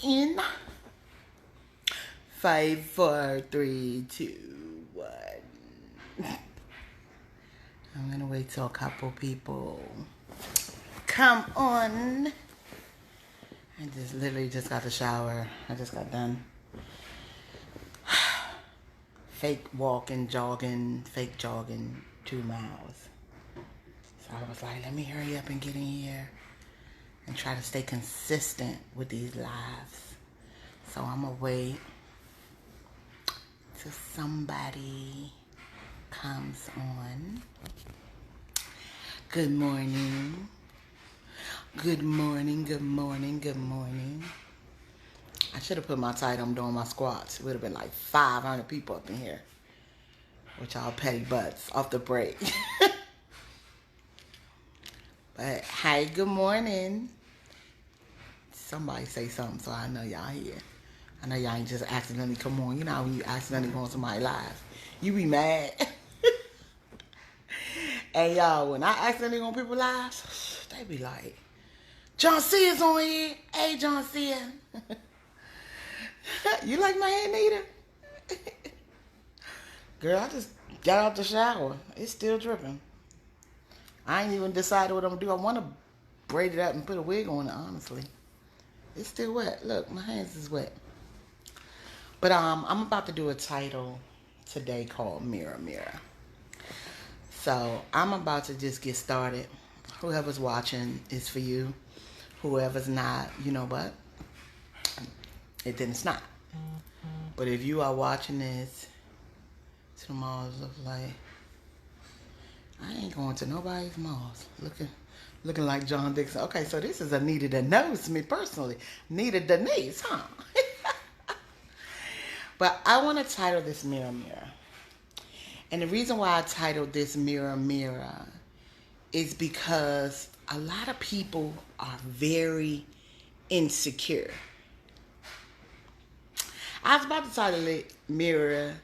in 5, 4, 3, 2, 1. I'm gonna wait till a couple people come on. I just literally just got the shower. I just got done. Fake walking, jogging, fake jogging 2 miles. So I was like, let me hurry up and get in here and try to stay consistent with these lives. So I'm gonna wait till somebody comes on. Good morning. Good morning, good morning, good morning. I should have put my title, I'm doing my squats. It would have been like 500 people up in here. With y'all petty butts off the break. But hey, good morning. Somebody say something so I know y'all here. I know y'all ain't just accidentally come on. You know how when you accidentally go on somebody's live, you be mad. And y'all, when I accidentally go on people's lives, they be like, John Cena's on here. Hey, John Cena. You like my hair, Nita? Girl, I just got out the shower. It's still dripping. I ain't even decided what I'm going to do. I want to braid it up and put a wig on it, honestly. It's still wet. Look, my hands is wet. But I'm about to do a title today called Mirror, Mirror. So I'm about to just get started. Whoever's watching is for you. Whoever's not, you know what? It's not. But if you are watching this, tomorrow looks like I ain't going to nobody's malls. Looking like John Dixon. Okay, so this is Anita that knows me personally. Nita Denise, huh? But I want to title this Mirror, Mirror. And the reason why I titled this Mirror, Mirror is because a lot of people are very insecure. I was about to title it Mirror.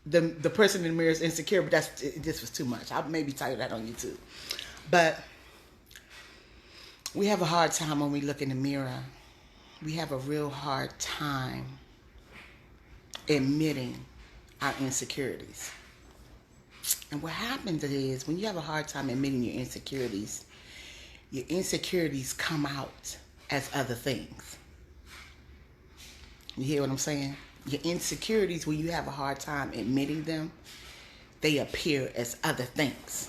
The person in the mirror is insecure, but this was too much. I'll maybe title that on YouTube. But we have a hard time when we look in the mirror. We have a real hard time admitting our insecurities. And what happens is when you have a hard time admitting your insecurities come out as other things. You hear what I'm saying? Your insecurities, when you have a hard time admitting them, they appear as other things.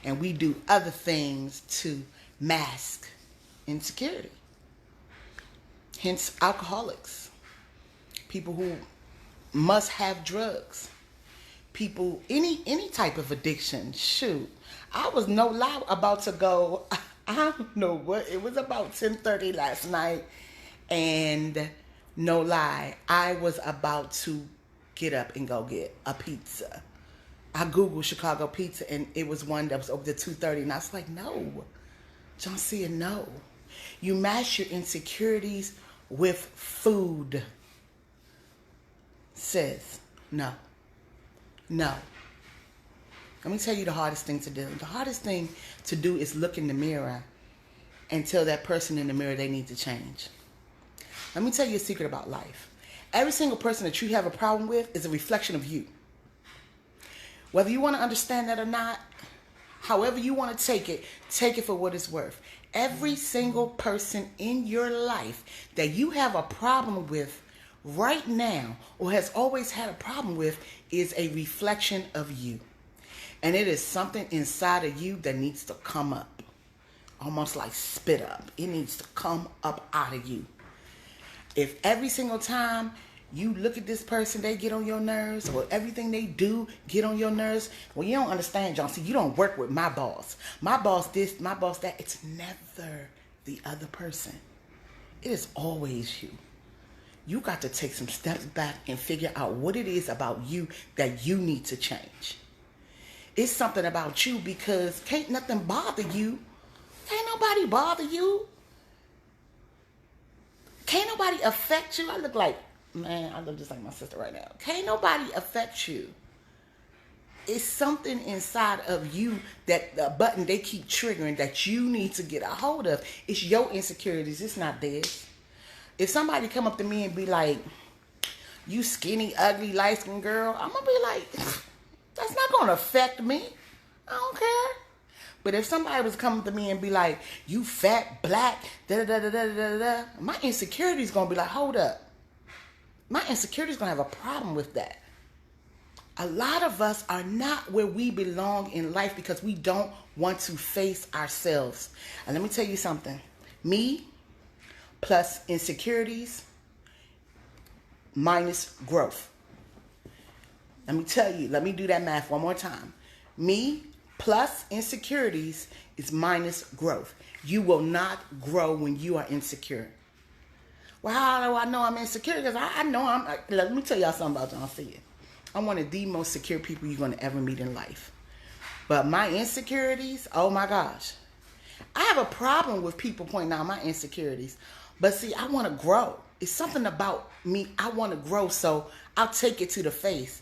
And we do other things to mask insecurity. Hence, alcoholics. People who must have drugs. People, any type of addiction. Shoot. I was no lie about to go, I don't know what, it was about 10:30 last night. And no lie, I was about to get up and go get a pizza. I Googled Chicago pizza and it was one that was over the 2:30 and I was like, no. John Cena, no. You mask your insecurities with food. Says, no. No. Let me tell you the hardest thing to do. The hardest thing to do is look in the mirror and tell that person in the mirror they need to change. Let me tell you a secret about life. Every single person that you have a problem with is a reflection of you. Whether you want to understand that or not, however you want to take it for what it's worth. Every single person in your life that you have a problem with right now or has always had a problem with is a reflection of you. And it is something inside of you that needs to come up. Almost like spit up. It needs to come up out of you. If every single time you look at this person, they get on your nerves, or everything they do get on your nerves, well, you don't understand, John. See, you don't work with my boss. My boss this, my boss that. It's never the other person. It is always you. You got to take some steps back and figure out what it is about you that you need to change. It's something about you because can't nothing bother you. Can't nobody bother you. Can't nobody affect you. I look just like my sister right now. Can't nobody affect you. It's something inside of you that the button they keep triggering that you need to get a hold of. It's your insecurities. It's not theirs. If somebody come up to me and be like, you skinny, ugly, light-skinned girl, I'm going to be like, that's not going to affect me. I don't care. But if somebody was coming to me and be like, you fat, black, da-da-da-da-da-da-da, my insecurity is going to be like, hold up. My insecurity is going to have a problem with that. A lot of us are not where we belong in life because we don't want to face ourselves. And let me tell you something. Me plus insecurities minus growth. Let me tell you. Let me do that math one more time. Me plus insecurities is minus growth. You will not grow when you are insecure. Well, how do I know I'm insecure? Because I know let me tell y'all something about John C. I'm one of the most secure people you're going to ever meet in life. But my insecurities, oh my gosh. I have a problem with people pointing out my insecurities. But see, I want to grow. It's something about me. I want to grow, so I'll take it to the face.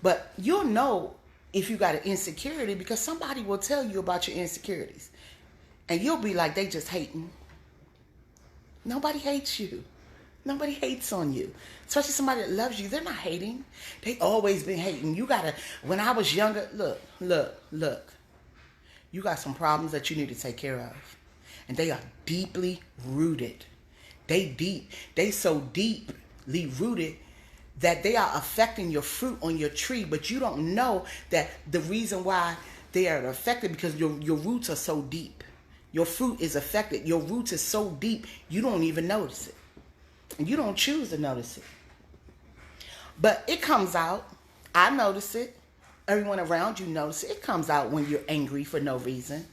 But you'll know if you got an insecurity because somebody will tell you about your insecurities. And you'll be like, they just hating. Nobody hates you. Nobody hates on you. Especially somebody that loves you. They're not hating. They always been hating. You gotta, when I was younger, look. You got some problems that you need to take care of. And they are deeply rooted. They so deeply rooted that they are affecting your fruit on your tree, but you don't know that the reason why they are affected because your roots are so deep. Your fruit is affected. Your roots is so deep, you don't even notice it. And you don't choose to notice it. But it comes out. I notice it. Everyone around you notice it. It comes out when you're angry for no reason.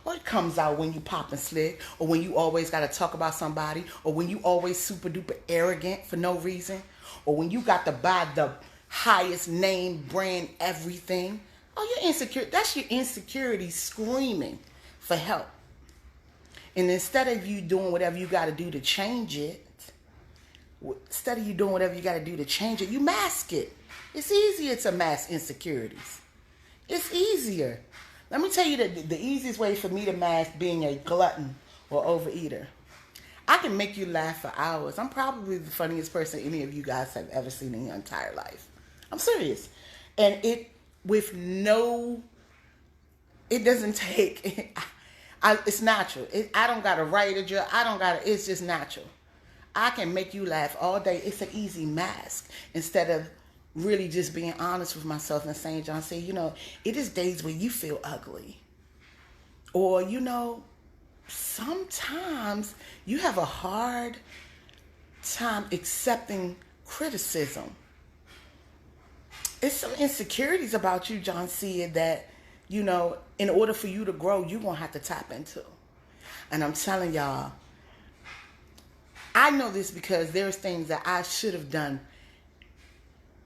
Or it comes out when you pop and slick. Or when you always got to talk about somebody. Or when you always super duper arrogant for no reason. Or when you got to buy the highest name brand everything. Oh, you're insecure. That's your insecurity screaming for help. And instead of you doing whatever you got to do to change it, you mask it. It's easier to mask insecurities. It's easier. Let me tell you the easiest way for me to mask being a glutton or overeater. I can make you laugh for hours. I'm probably the funniest person any of you guys have ever seen in your entire life. I'm serious. And it doesn't take, it's natural. I don't got to write a joke. It's just natural. I can make you laugh all day. It's an easy mask. Instead of really just being honest with myself and saying, John C., it is days when you feel ugly. Or, sometimes you have a hard time accepting criticism. It's some insecurities about you, John C., that, in order for you to grow, you're going to have to tap into. And I'm telling y'all, I know this because there's things that I should have done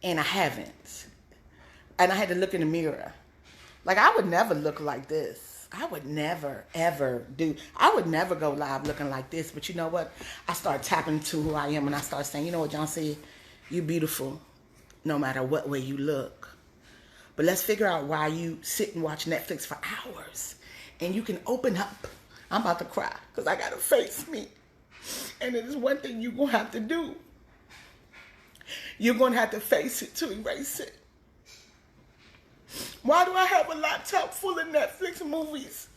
and I haven't. And I had to look in the mirror. Like, I would never look like this. I would never, ever I would never go live looking like this. But you know what? I start tapping into who I am and I start saying, you know what, John C., you're beautiful no matter what way you look. But let's figure out why you sit and watch Netflix for hours. And you can open up. I'm about to cry because I got to face me. And it is one thing you're going to have to do. You're going to have to face it to erase it. Why do I have a laptop full of Netflix movies?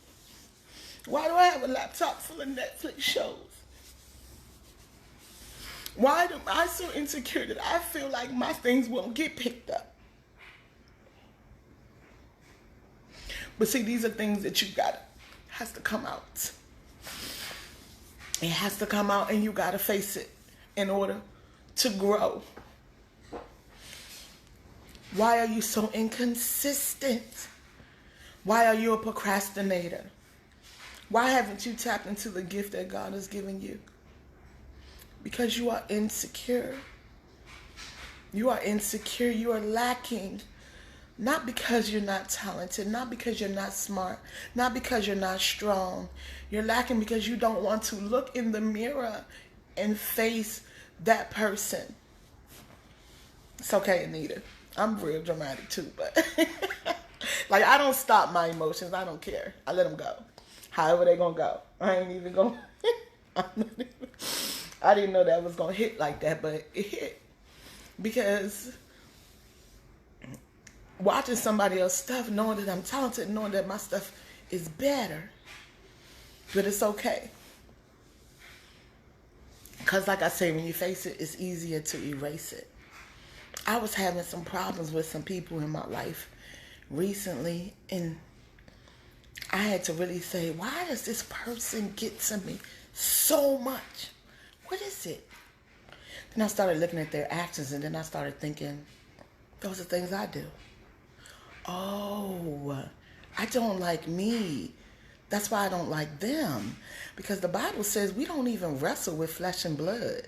Why do I have a laptop full of Netflix shows? Why am I so insecure that I feel like my things won't get picked up? But see, these are things that has to come out. It has to come out and you got to face it in order to grow. Why are you so inconsistent? Why are you a procrastinator? Why haven't you tapped into the gift that God has given you? Because you are insecure. You are insecure. You are lacking. Not because you're not talented, not because you're not smart, not because you're not strong. You're lacking because you don't want to look in the mirror and face that person. It's okay, Anita. I'm real dramatic too, but like, I don't stop my emotions. I don't care. I let them go. However they gonna go. I ain't even going. I didn't know that was going to hit like that, but it hit. Because watching somebody else's stuff, knowing that I'm talented, knowing that my stuff is better, but it's okay. Because like I say, when you face it, it's easier to erase it. I was having some problems with some people in my life recently, and I had to really say, why does this person get to me so much? What is it? Then I started looking at their actions, and then I started thinking, those are things I do. Oh, I don't like me. That's why I don't like them. Because the Bible says we don't even wrestle with flesh and blood.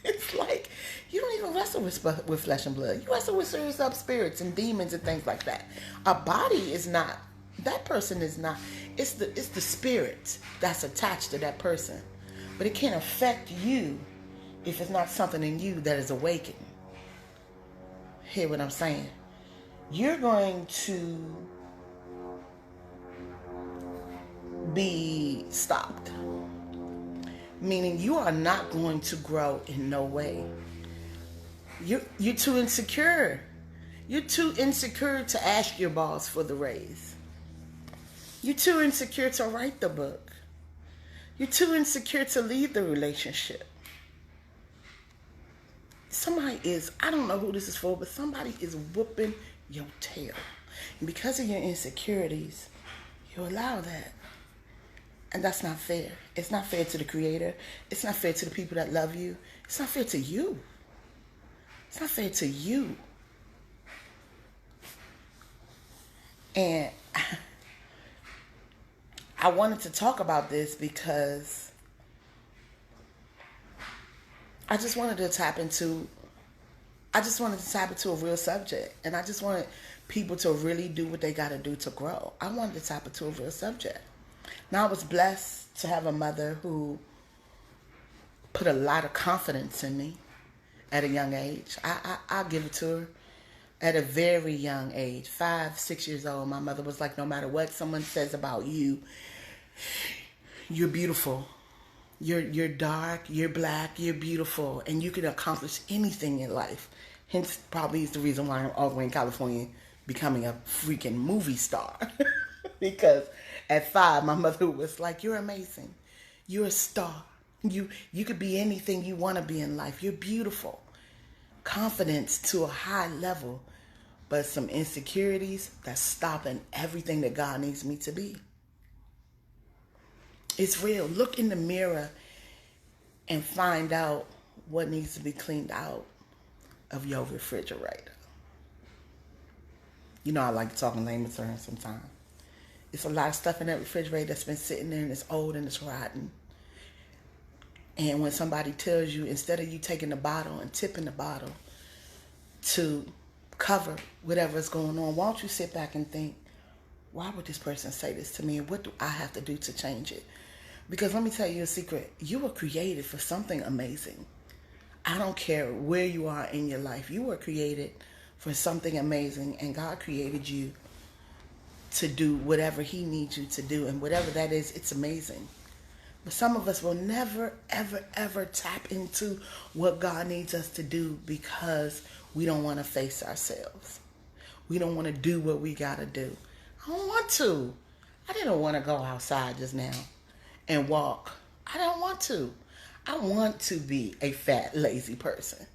It's like, you don't even wrestle with flesh and blood. You wrestle with serious up spirits and demons and things like that. A body is not, that person is not, it's the spirit that's attached to that person. But it can't affect you if it's not something in you that is awakened. Hear what I'm saying? You're going to be stopped. Meaning you are not going to grow in no way. You're too insecure. You're too insecure to ask your boss for the raise. You're too insecure to write the book. You're too insecure to leave the relationship. Somebody is, I don't know who this is for, but somebody is whooping your tail. And because of your insecurities, you allow that. And that's not fair. It's not fair to the Creator. It's not fair to the people that love you. It's not fair to you. It's not fair to you. And I wanted to talk about this because I just wanted to tap into a real subject. And I just wanted people to really do what they got to do to grow. I wanted to tap into a real subject. Now, I was blessed to have a mother who put a lot of confidence in me at a young age. I'll give it to her. At a very young age, 5, 6 years old, my mother was like, no matter what someone says about you, you're beautiful. You're dark, you're black, you're beautiful, and you can accomplish anything in life. Hence, probably is the reason why I'm all the way in California becoming a freaking movie star. Because at 5, my mother was like, you're amazing. You're a star. You could be anything you want to be in life. You're beautiful. Confidence to a high level, but some insecurities that's stopping everything that God needs me to be. It's real. Look in the mirror and find out what needs to be cleaned out of your refrigerator. You know I like to talk in layman's terms sometimes. It's a lot of stuff in that refrigerator that's been sitting there and it's old and it's rotten. And when somebody tells you, instead of you taking the bottle and tipping the bottle to cover whatever's going on, why don't you sit back and think, why would this person say this to me? And what do I have to do to change it? Because let me tell you a secret. You were created for something amazing. I don't care where you are in your life. You were created for something amazing. And God created you to do whatever He needs you to do. And whatever that is, it's amazing. But some of us will never, ever, ever tap into what God needs us to do because we don't want to face ourselves. We don't want to do what we got to do. I don't want to. I didn't want to go outside just now and walk. I don't want to. I want to be a fat, lazy person.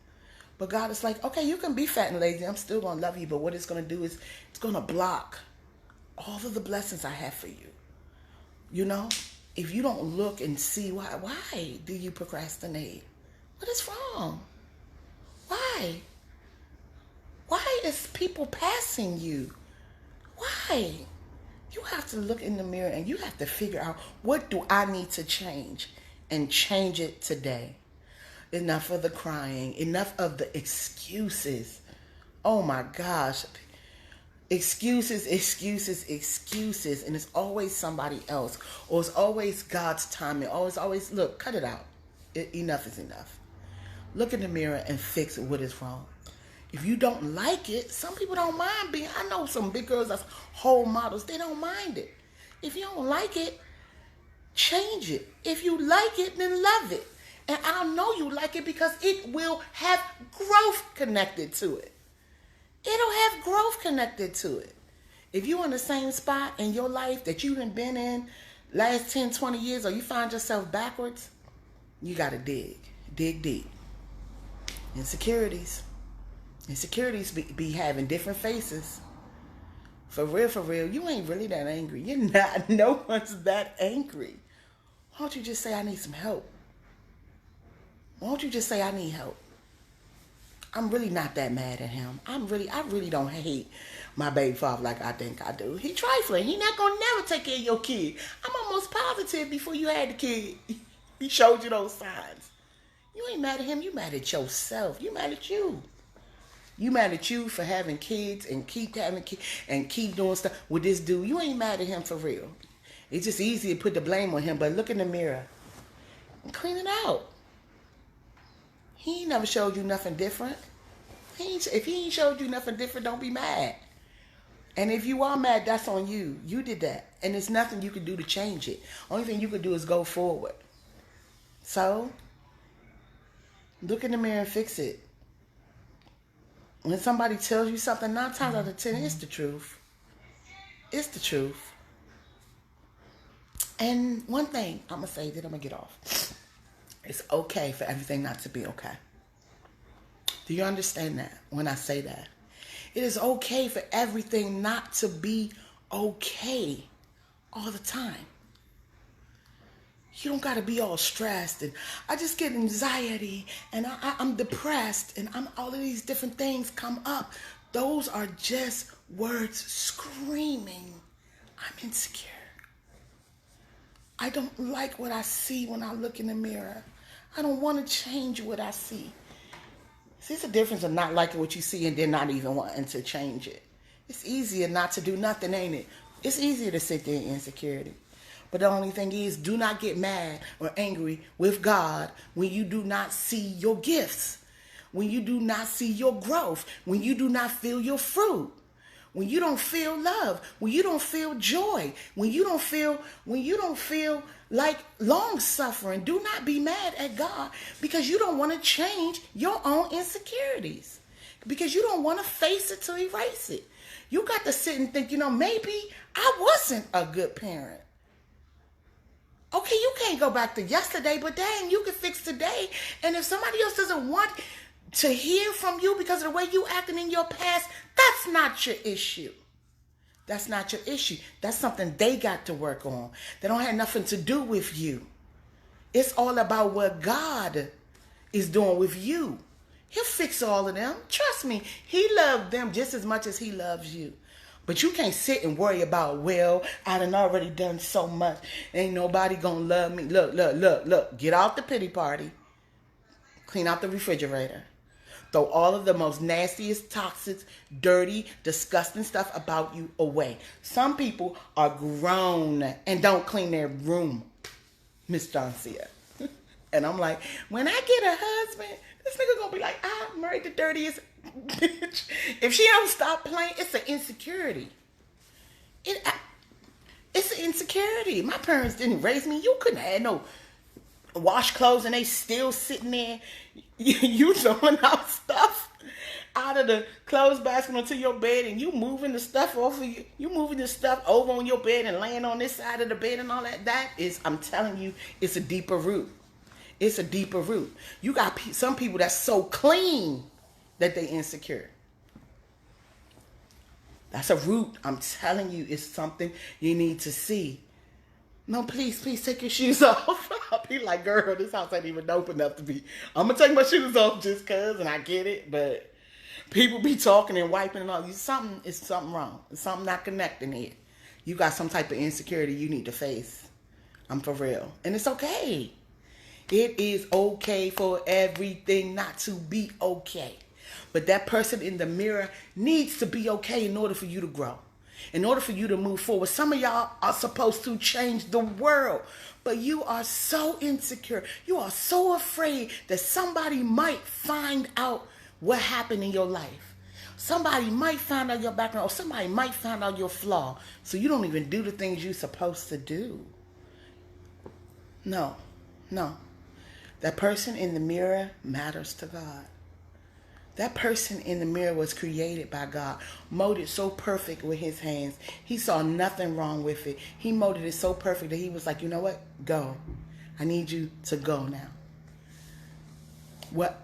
But God is like, okay, you can be fat and lazy. I'm still going to love you. But what it's going to do is it's going to block all of the blessings I have for you. You know? If you don't look and see why do you procrastinate? What is wrong? Why? Why is people passing you? Why? You have to look in the mirror and you have to figure out, what do I need to change? And change it today. Enough of the crying. Enough of the excuses. Oh my gosh. Excuses, excuses, excuses. And it's always somebody else. Or it's always God's timing. Or it's always, look, cut it out. Enough is enough. Look in the mirror and fix what is wrong. If you don't like it, some people don't mind being, I know some big girls that's whole models, they don't mind it. If you don't like it, change it. If you like it, then love it. And I know you like it because it will have growth connected to it. It'll have growth connected to it. If you're in the same spot in your life that you done been in last 10, 20 years, or you find yourself backwards, you got to dig. Dig deep. Insecurities. Insecurities be having different faces. For real, you ain't really that angry. You're not. No one's that angry. Why don't you just say, I need some help? Why don't you just say, I need help? I'm really not that mad at him. I really don't hate my baby father like I think I do. He trifling. He not gonna never take care of your kid. I'm almost positive before you had the kid, he showed you those signs. You ain't mad at him. You mad at yourself. You mad at you. You mad at you for having kids and keep having kids and keep doing stuff with this dude. You ain't mad at him for real. It's just easy to put the blame on him, but look in the mirror and clean it out. He ain't never showed you nothing different. If he ain't showed you nothing different, don't be mad. And if you are mad, that's on you. You did that. And there's nothing you can do to change it. Only thing you can do is go forward. So, look in the mirror and fix it. When somebody tells you something, 9 times out of 10, it's the truth. It's the truth. And one thing I'm going to say, then I'm going to get off. It's okay for everything not to be okay. Do you understand that when I say that? It is okay for everything not to be okay all the time. You don't got to be all stressed and I just get anxiety and I'm depressed and all of these different things come up. Those are just words screaming, I'm insecure. I don't like what I see when I look in the mirror. I don't want to change what I see. See, it's a difference of not liking what you see and then not even wanting to change it. It's easier not to do nothing, ain't it? It's easier to sit there in insecurity. But the only thing is, do not get mad or angry with God when you do not see your gifts, when you do not see your growth, when you do not feel your fruit, when you don't feel love, when you don't feel joy, when you don't feel like long suffering. Do not be mad at God because you don't want to change your own insecurities, because you don't want to face it to erase it. You got to sit and think, maybe I wasn't a good parent. Okay, you can't go back to yesterday, but dang, you can fix today. And if somebody else doesn't want to hear from you because of the way you acted in your past, that's not your issue. That's not your issue. That's something they got to work on. They don't have nothing to do with you. It's all about what God is doing with you. He'll fix all of them. Trust me, he loved them just as much as he loves you. But you can't sit and worry about, well, I done already done so much. Ain't nobody gonna love me. Look. Get out the pity party. Clean out the refrigerator. Throw all of the most nastiest, toxic, dirty, disgusting stuff about you away. Some people are grown and don't clean their room, Miss Joncia. And I'm like, when I get a husband, this nigga gonna be like, I married the dirtiest bitch. If she don't stop playing, it's an insecurity. It's an insecurity. My parents didn't raise me. You couldn't have no wash clothes and they still sitting there. You throwing out stuff out of the clothes basket onto your bed and you moving the stuff off of you. You moving the stuff over on your bed and laying on this side of the bed and all that. That is, I'm telling you, it's a deeper root. It's a deeper root. You got some people that's so clean that they insecure. That's a root. I'm telling you, it's something you need to see. No, please take your shoes off. I'll be like, girl, this house ain't even open enough to be. I'm going to take my shoes off just because, and I get it, but people be talking and wiping and all. Something wrong. There's something not connecting here. You got some type of insecurity you need to face. I'm for real. And it's okay. It is okay for everything not to be okay. But that person in the mirror needs to be okay in order for you to grow. In order for you to move forward. Some of y'all are supposed to change the world. But you are so insecure. You are so afraid that somebody might find out what happened in your life. Somebody might find out your background. Or somebody might find out your flaw. So you don't even do the things you're supposed to do. No. That person in the mirror matters to God. That person in the mirror was created by God, molded so perfect with his hands. He saw nothing wrong with it. He molded it so perfect that he was like, you know what? Go. I need you to go now. What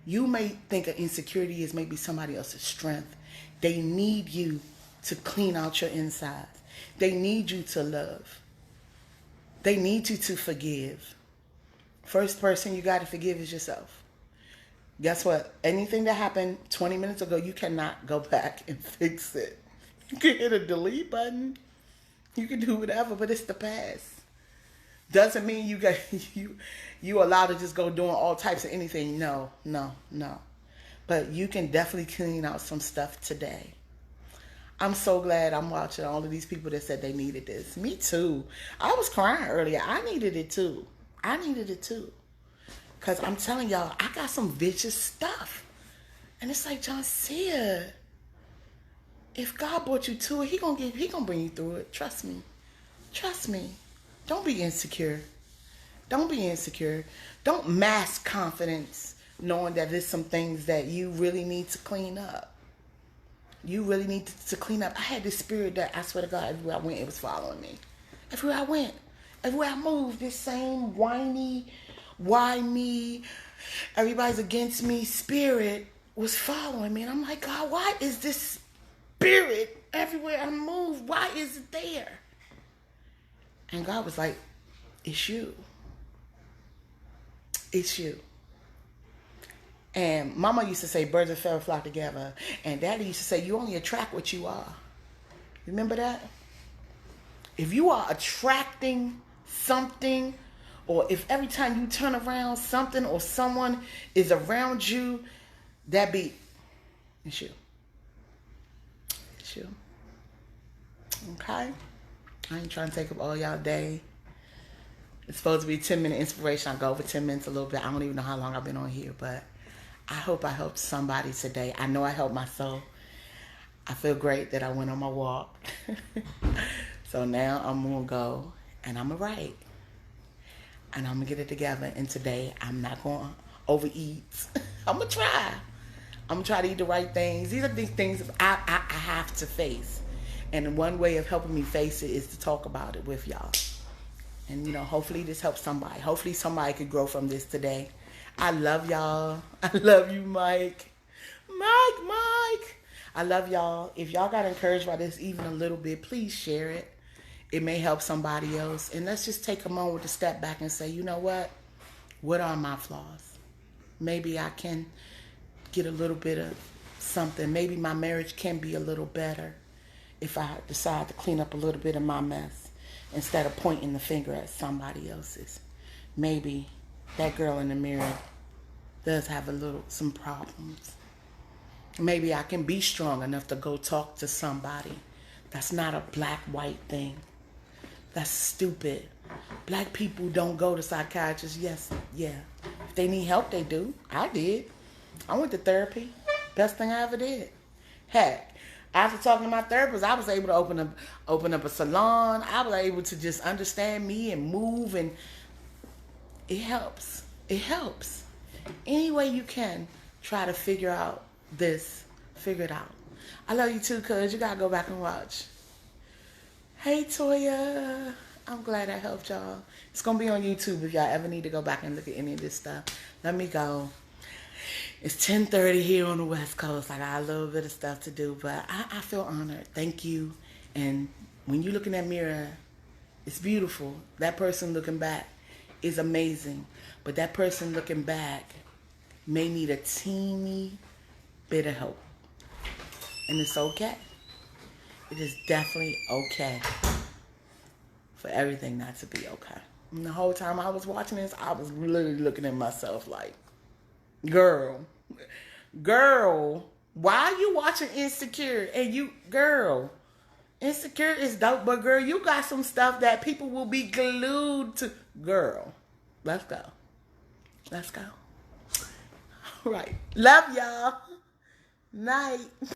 you may think an insecurity is maybe somebody else's strength. They need you to clean out your insides. They need you to love. They need you to forgive. First person you got to forgive is yourself. Guess what? Anything that happened 20 minutes ago, you cannot go back and fix it. You can hit a delete button. You can do whatever, but it's the past. Doesn't mean you allowed to just go doing all types of anything. No. But you can definitely clean out some stuff today. I'm so glad I'm watching all of these people that said they needed this. Me too. I was crying earlier. I needed it too. Because I'm telling y'all, I got some vicious stuff. And it's like, John Cena, if God brought you to it, he gonna bring you through it. Trust me. Don't be insecure. Don't mask confidence knowing that there's some things that you really need to clean up. You really need to clean up. I had this spirit that, I swear to God, everywhere I went, it was following me. Everywhere I went, everywhere I moved, this same whiny, why me, everybody's against me spirit was following me. And I'm like, God, why is this spirit everywhere I move? Why is it there? And God was like, it's you. And Mama used to say, birds of a feather flock together. And Daddy used to say, you only attract what you are. Remember that? If you are attracting something, or if every time you turn around, something or someone is around you, it's you. Okay? I ain't trying to take up all y'all day. It's supposed to be 10-minute inspiration. I go over 10 minutes a little bit. I don't even know how long I've been on here, but I hope I helped somebody today. I know I helped myself. I feel great that I went on my walk. So now I'm going to go and I'm going to write. And I'm going to get it together. And today I'm not going to overeat. I'm going to try. I'm going to try to eat the right things. These are the things I have to face. And one way of helping me face it is to talk about it with y'all. And, hopefully this helps somebody. Hopefully somebody could grow from this today. I love y'all. I love you, Mike. Mike. I love y'all. If y'all got encouraged by this even a little bit, please share it. It may help somebody else. And let's just take a moment to step back and say, you know what? What are my flaws? Maybe I can get a little bit of something. Maybe my marriage can be a little better if I decide to clean up a little bit of my mess instead of pointing the finger at somebody else's. Maybe that girl in the mirror does have some problems. Maybe I can be strong enough to go talk to somebody. That's not a black-white thing. That's stupid. Black people don't go to psychiatrists. Yeah. If they need help, they do. I did. I went to therapy. Best thing I ever did. Heck, after talking to my therapist, I was able to open up a salon. I was able to just understand me and move, and it helps. Any way you can, try to figure out this. Figure it out. I love you too, cuz you gotta go back and watch. Hey, Toya. I'm glad I helped y'all. It's gonna be on YouTube if y'all ever need to go back and look at any of this stuff. Let me go. It's 10:30 here on the West Coast. I got a little bit of stuff to do, but I feel honored. Thank you. And when you look in that mirror, it's beautiful. That person looking back is amazing. But that person looking back may need a teeny bit of help. And it's okay. It is definitely okay for everything not to be okay. And the whole time I was watching this, I was literally looking at myself like, girl, why are you watching Insecure? And Insecure is dope, but girl, you got some stuff that people will be glued to. Girl, let's go. All right. Love y'all. Night.